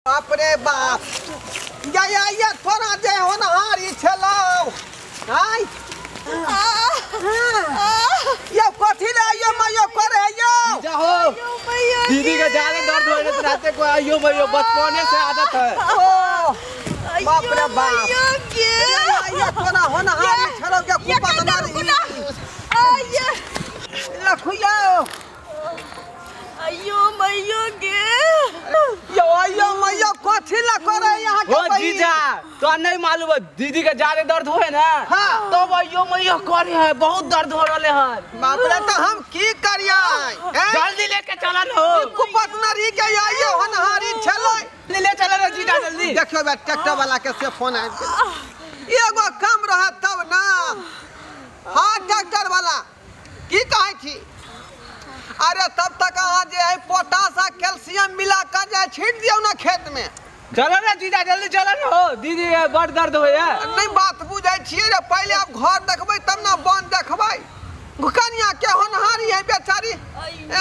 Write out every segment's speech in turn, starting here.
बाप रे बाप या थोड़ा जे होनहारी छलाउ हाय यो कथि ले यो मयो करे यो जाओ दीदी का ज्यादा दर्द हो रहा रहते को आयो मयो बचपने से आदत है। ओ बाप रे बाप ये थोड़ा होनहारी छलाउ के कुपा मारी आये लखुया अयो मयो गे यो मयो कथि ला करे यहाँ के ओ जीजा तो नहीं मालूम है दीदी का ज्यादा दर्द हुए ना हाँ तो अयो मयो करे है बहुत दर्द हो रहे है। बाप रे तो हम की करिया जल्दी लेके चला लो कुपतनरी के आइयो होनहारी छलो ले चला रे जीजा जल्दी देखियो बे ट्रैक्टर वाला के से फोन आइ एगो कम रह तब ना हां ट्रैक्टर वाला की कहै छी अरे तब तक अहाँ जे है पोटास आ कैल्शियम मिला कर जे छीट दियो ना खेत में चलो ना जीजा जल्दी चला ना हो दीदी बड़ दर्द हो है नहीं बात बुझै छियै रे पहले आप घर देखबै तब ना बन देखबै कनिया के होनहारी है बेचारी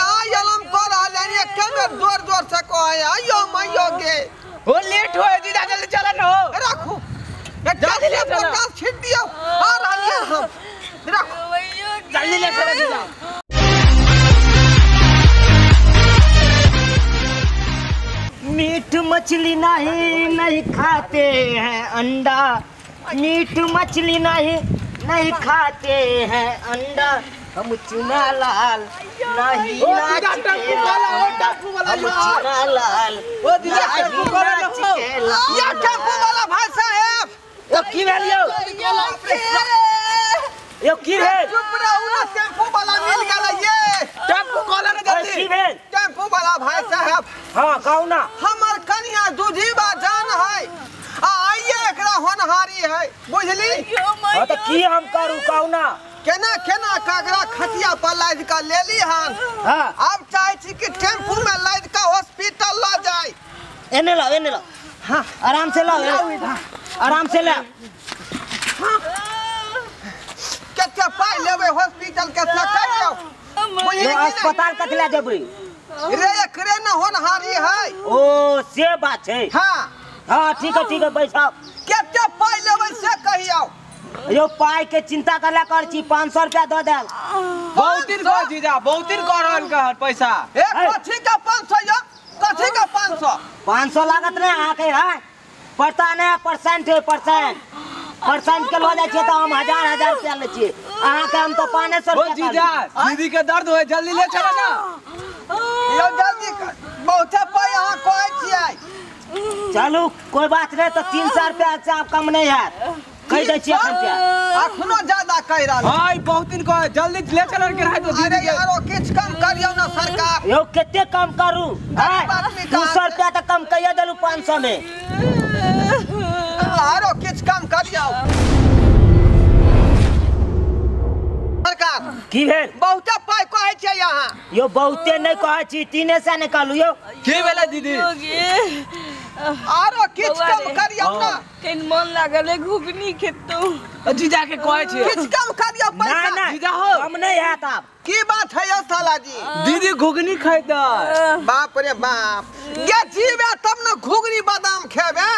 आई अलम कर रहल है एक में जोर जोर से कहै आइयो मइयो गे हो लेट हो जीजा जल्दी चला ना हो राखू जल्दी ले पोटास छीट दियो आ रहल है हम राखू जल्दी ले चला जीजा। मीठ मछली नहीं खाते हैं अंडा मीठ मछली नहीं खाते हैं अंडा हम चुना लाल नहीं नाचते हम चुना लाल ओ दीदी टेम्पू वाला या टेम्पू वाला भाई साहब यो की भेल यो की भेल चुप रहू ना टेम्पू वाला मिल गेल ये टेम्पू वाला ना जल्दी की भेल टेम्पू वाला भाई साहब हां कहू ना हमर कनिया दूधी बा जान है आइए एकरा होनहारी है बुझली हां तो की हम करू कहू ना केना कागरा खटिया पर लाद का लेली हन हां अब चाहे छी कि टेम्पू में लाद का हॉस्पिटल ला जाए एने ला हां आराम से लाओ आराम से ले केते पाई लेबे हॉस्पिटल के से कहियो ये अस्पताल कथला जेबै रे एकरे न होनहारी है ओ से बात है हां हां ठीक है बैठाओ केते पाई लेबे से कहियो यो पाई के चिंता करला कर छी 500 रुपया दो दे बहुत दिन को जीजा बहुत दिन कर रहल का पैसा ए कथि का 500 यो कथि का 500 लागत नहीं आके है पता नहीं परसेंट है परसेंट के लो जाय छै त हम हजार रुपया ले छी अहाँ के हम तो 500 ओ रुपया जीजा दीदी के दर्द होए जल्दी ले चला ना यो जल्दी कर बहुते पाई अहाँ कहै छियै चलू कोई बात नहीं तो 300 रुपया से कम नहीं है कह दे छी एखन पे अखनो ज्यादा कह रहल हां बहुत दिन को जल्दी ले चला के रह तो अरे दीदी के यारो किछ कम करियो ना सरकार यो केते कम करू 200 रुपया तक कम कहिए देलू 500 में आरो किछ कम करियो सरकार की भेल बहुते पाई कहै छै यहाँ यो बहुते नहीं कहै छी 3 से निकालू यो की भेला दीदी आरो किछ कम करियो ना कहीं मन लागल है घुगनी खेतो जीजा के कहै छै किछ कम करियो पैसा नहीं जीजा हो कम नहीं है तब की बात है यो साला जी दीदी घुगनी खाइता बाप रे बाप ये जीवे तब न घुगनी बादाम खेबे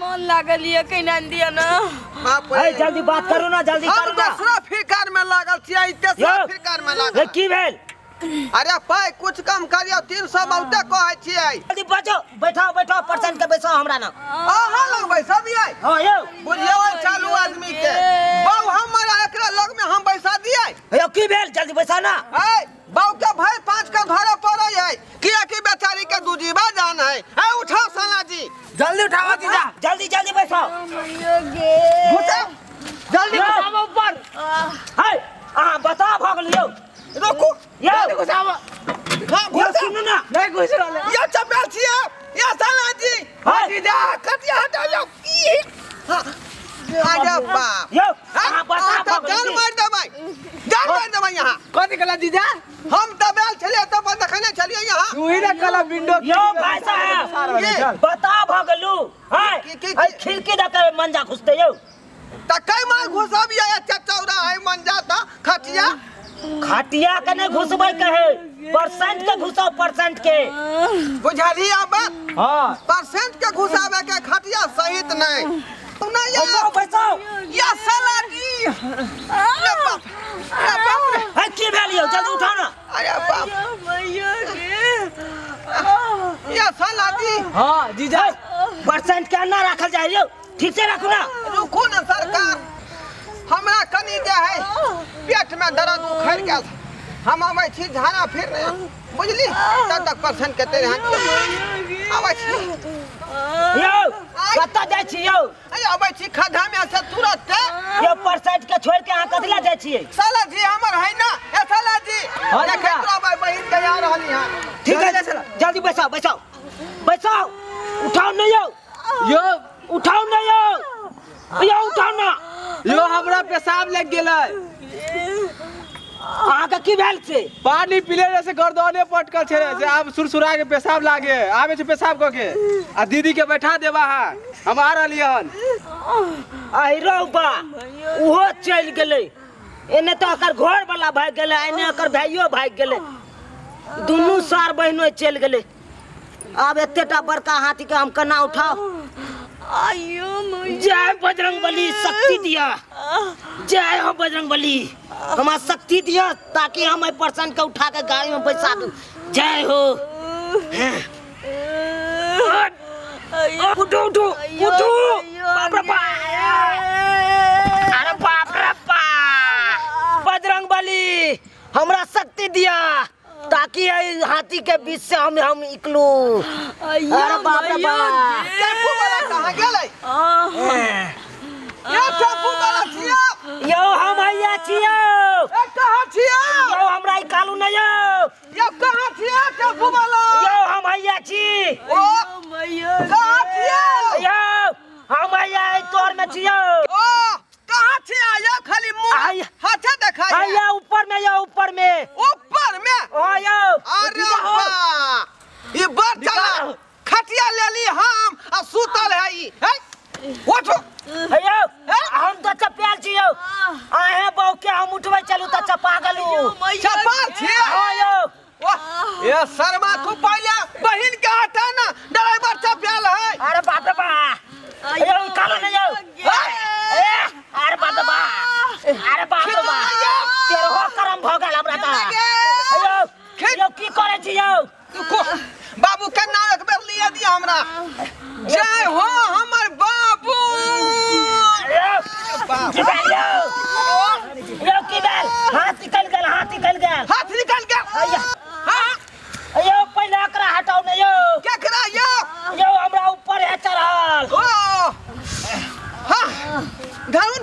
मन लागल है कहीं ना दिया ना बाप रे जल्दी बात करू ना जल्दी हम करू ना दूसरा फिकर में लागल छियै तेसरा फिकर में लागल की भेल अरे पाई कुछ कम करियो 300 बहुते कहै छियै जल्दी बैठाओ परसेंट के बैठो हमरा ना अहाँ लग बैसा दियै हां यो बुझियो चालू आदमी के बहु हमरा एकरा लग में हम बैसा दियै यो की भेल जल्दी बैठा ना है बहु के भाई 5 का धरे पड़ै है किया कि बेचारी के दूजीबा जान है उठाओ साला जी जल्दी उठाओ जीजा जल्दी बैठो घुसे जल्दी बैठाओ ऊपर है हां बताओ भाग लियो रोकू यो घुसाओ हां घुसे सुनो ना नहीं घुस रहले ये चपेल छियै ये साला जी हां जीजा कटिया हटाओ यो अरे बाप यो हां बताओ भाग जान मार देबै यहाँ कथि कला जीजा हम दबेल छलिए तब देखने चलिए यहाँ तू ही ना कला विंडो यो भाई साहब बता भगलू हां खिड़की दे के मंजा घुसते यो त कई मार घुसबिया चचौरा है मंजा त खटिया खटिया के नहीं घुसबै कहे परसेंट के घुसाओ परसेंट के। बुझली अब हां परसेंट के घुसावे के खटिया सहित नहीं तू ना बैसाओ बैसाओ। या साला जी ये बाप रे है की भेलियो जल्दी उठाओ ना। अरे बाप भैया के या साला जी हां जीजा परसेंट के ना रखल जाय रे ठीक से रखो ना। रुको ना सरकार हमरा कनी जे है पेट में दर्द उखड़ गया हम आवे छी झाना फिर बुझली तब तक परसेंट के तेरे हाथ आवे छी यो कत्ता जाय छी यो अरे आवे छी खड्डा में से तुरंत यो परसेंट के छोड़ के अहाँ कथि ला जाय छियै। साला जी हमर है ना ए साला जी देखे तोरा भाई बहिन के आ रहली हां ठीक है जल्दी बैसाओ बैसाओ बैसाओ। उठाओ नहीं यो यो उठाओ नहीं यो यो उठाओ ना। यो हमरा पेशाब लग गेलै अहाँ के की भेल से पानी पीले से गर्दने पटकल छे से आब सुरसुरा के पेशाब लागे आबे छै पेशाब क के आ दीदी के बैठा देबा हां हम आ रहली हन। आई रौ बा ओहो चल गेलै एने तो एकर घर वाला भाग गेलै एने एकर भाइयो भाग गेलै दुनू सार बहिनो चल गेलै। अब एतेटा बड़का हाथी के हम केना उठाओ। आयो मैया जय बजरंगबली शक्ति दिया जय हो बजरंगबली हमारा शक्ति दिया ताकि हम पर्सन के उठा के गाड़ी में बैसा दूं। जय हो उठो उठो उठो बाप रे बाप अरे बाप रे बाप बजरंगबली हमरा शक्ति दिया ताकि हाथी के बीच से हम निकलू। अरे बाप रे बाप टेम्पू वाला कहां गेलै ये टेम्पू वाला छिया यो हम आइया छियो ए कहां छिया यो हमरा निकालू न यो ये कहां छिया टेम्पू वाला यो हम आइया छी ओ मैया कहां छिया यो हम आइया तोर में छियो ओ कहां छिया ये खाली मुंह हाथे दिखाई आइया ऊपर में यो ऊपर में ऊपर में ओ यो अरे वाह ये बात चला खटिया ले ली हम आ सुतल है ई है उठो अयो हम तो चप्पल छियो आहे बहु के हम उठबै चलू त चपा गलू चपाल छिया आयो ये शर्मा तू पहले बहिन के हटा ना ड्राइवर चप्पल है अरे बाप रे बाप अयो निकालो न यो अरे बाप रे बाप अरे बाप रे बाप तेरे हो करम भ गेल हमरा त अयो यो की करे छियो बाबू के नाम एक बेर लिया दिया हमरा जय हो हमर बाबू बाप यो की बेल हाथ निकल गेल हाथ निकल गया अयो हां अयो पहले एकरा हटाओ न यो केकरा यो हमरा ऊपर है चढ़ल ओ हां धरू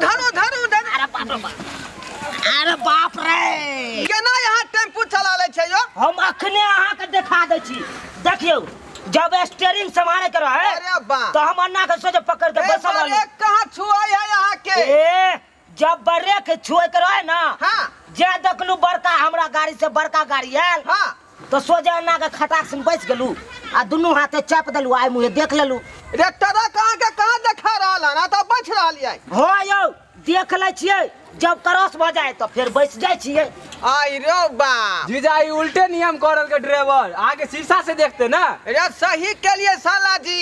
अरे बाप रे केना यहाँ टेम्पू चला ले छै यो हम अखने अहाँ के देखा दै छी देखियो जब स्टीयरिंग संभाले के रहे अरे बा तो हम अन्ना के सोचे पकड़ के बैसल रहली ब्रेक कहां छुआई है यहाँ के ए जब ब्रेक छुए के रहे ना हां जे देखलू बड़का हमरा गाड़ी से बड़का गाड़ी आयल हां तो सोचे अन्ना के खटाक से बैठ गेलू आ दुनू हाथे चाप देलू आइ मुहे देख लेलू रे तोरा कहां के कहां देखा रहल ना तो बच रहल है हो यो देख ले छियै जब क्रॉस भ जाए तो फिर बैठ जाय छियै आई रो बा जीजा ई उल्टे नियम करल के ड्राइवर आगे शीशा से देखते ना रे सही के लिए साला जी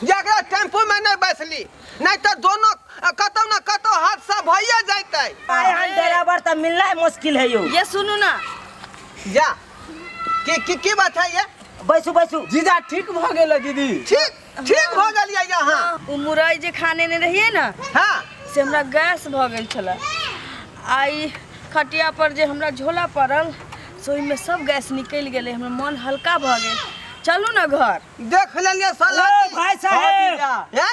जकरा टेम्पू में नहीं बैसली नहीं तो दोनों कतौ ना कतौ हादसा भइए जाते आय हम ड्राइवर त मिलना मुश्किल है यो ये सुनू ना जा की बात है ये बैसू बैसू जीजा ठीक भ गेल दीदी ठीक हो गलिए यहाँ उ मुरई जे खाने ने रहिए ना हाँ से हमरा गैस भ गेल छला आई खटिया पर जे हमरा झोला पड़ल सोई में सब गैस निकल गेले हमरा मन हल्का भ गेल चलू ना घर देख लेलिए साला ओ भाई साहब है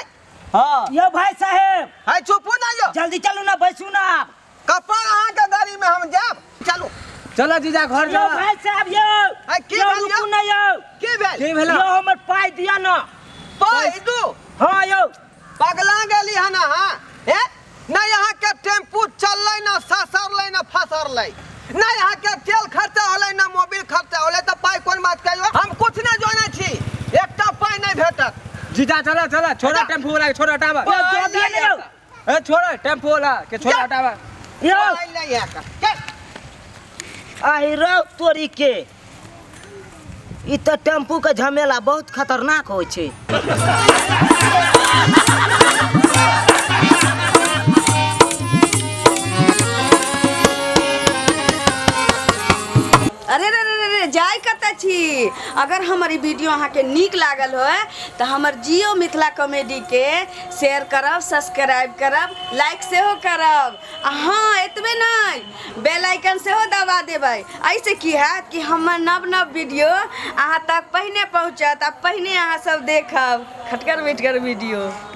हां यो भाई साहब है चुपू ना यो जल्दी चलू ना बैसू ना कपार अहाँ के गाड़ी में हम जाब चलू चलो जीजा घर यो जा भाई साहब यो है की यो भेल रुकू ना यो की भेल की भेला यो हमर पाई दिया ना पाई दू हां यो पगला गेली है ना हां है ना यहाँ के टेम्पू चललै ना ससरलै ना फसरलै ना यहाँ के तेल खर्चा होलै ना मोबिल खर्चा होलै तो पाई कोन बात कहियो हम कुछ नहीं जानै छी एकटा पाई नहीं भेटत जीजा चलो छोड़ा टेम्पू वाला के छोड़ा हटावा यो दे दिया ना यो ए छोड़ा टेम्पू वाला के छोड़ा हटावा यो पाई नहीं है का आई रो तोरी के ई तो टेम्पू के झमेला बहुत खतरनाक होइ छै। अरे रे रे रे जाय कत छी। अगर हमारी वीडियो अहाँ के नीक लागल हो तो हमर जियो मिथिला कॉमेडी के शेयर करब, सब्सक्राइब करब, लाइक सेहो करब। हाँ एतबे नहीं, बेल आइकन सेहो दबा देबै। ऐसे की हैत कि हमर नव नव वीडियो अहाँ तक पहिने पहुँचत आ पहिने अहाँ सब देखब खटकर बैठकर वीडियो।